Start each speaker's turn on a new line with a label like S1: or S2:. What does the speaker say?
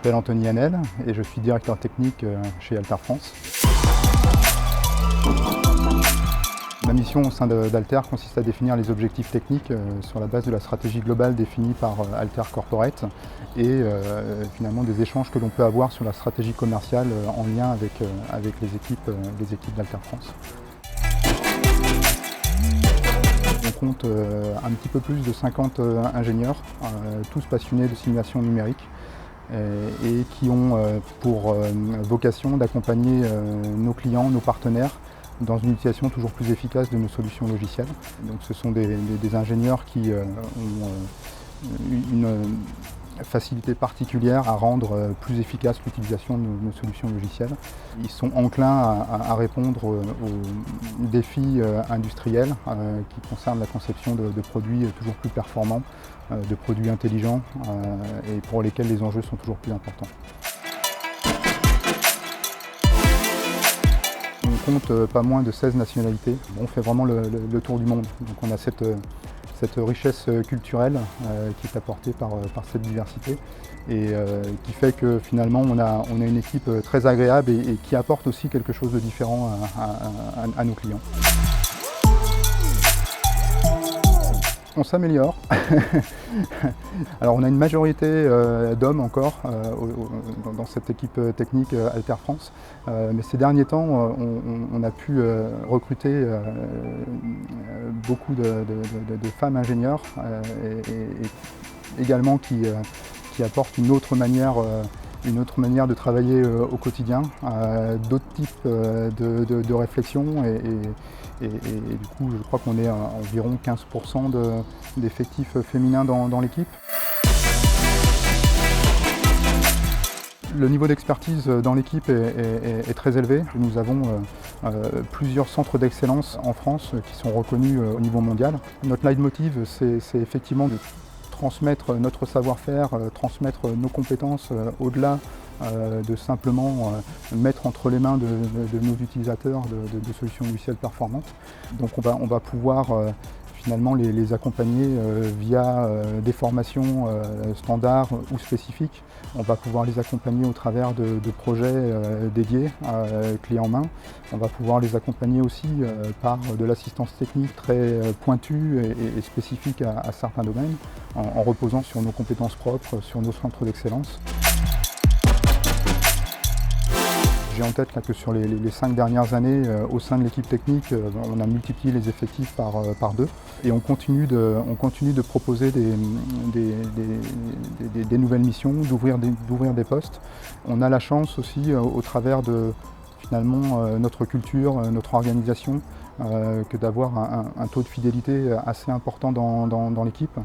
S1: m'appelle Anthony Hanel et je suis directeur technique chez Altair France. Ma mission au sein d'Altair consiste à définir les objectifs techniques sur la base de la stratégie globale définie par Altair Corporate et finalement des échanges que l'on peut avoir sur la stratégie commerciale en lien avec les équipes d'Altair France. On compte un petit peu plus de 50 ingénieurs, tous passionnés de simulation numérique et qui ont pour vocation d'accompagner nos clients, nos partenaires dans une utilisation toujours plus efficace de nos solutions logicielles. Donc ce sont des ingénieurs qui ont une facilité particulière à rendre plus efficace l'utilisation de nos solutions logicielles. Ils sont enclins à répondre aux défis industriels qui concernent la conception de produits toujours plus performants, de produits intelligents et pour lesquels les enjeux sont toujours plus importants. On compte pas moins de 16 nationalités. On fait vraiment le tour du monde. Donc on a cette richesse culturelle qui est apportée par cette diversité et qui fait que finalement on a une équipe très agréable et qui apporte aussi quelque chose de différent à nos clients. On s'améliore. Alors on a une majorité d'hommes encore dans cette équipe technique Altair France, mais ces derniers temps on a pu recruter beaucoup de femmes ingénieurs et également qui apportent une autre manière de travailler au quotidien, d'autres types de réflexion et du coup je crois qu'on est à environ 15% d'effectifs féminins dans l'équipe. Le niveau d'expertise dans l'équipe est très élevé. Nous avons plusieurs centres d'excellence en France qui sont reconnus au niveau mondial. Notre leitmotiv, c'est effectivement de transmettre notre savoir-faire, transmettre nos compétences au-delà de simplement mettre entre les mains de nos utilisateurs de solutions logicielles performantes. Donc on va pouvoir finalement les accompagner via des formations standards ou spécifiques. On va pouvoir les accompagner au travers de projets dédiés, clés en main. On va pouvoir les accompagner aussi par de l'assistance technique très pointue et spécifique à certains domaines, en reposant sur nos compétences propres, sur nos centres d'excellence. J'ai en tête là, que sur les 5 dernières années, au sein de l'équipe technique, on a multiplié les effectifs par 2 et on continue de proposer des nouvelles missions, d'ouvrir des postes. On a la chance aussi, au travers de finalement notre culture, notre organisation, que d'avoir un taux de fidélité assez important dans l'équipe.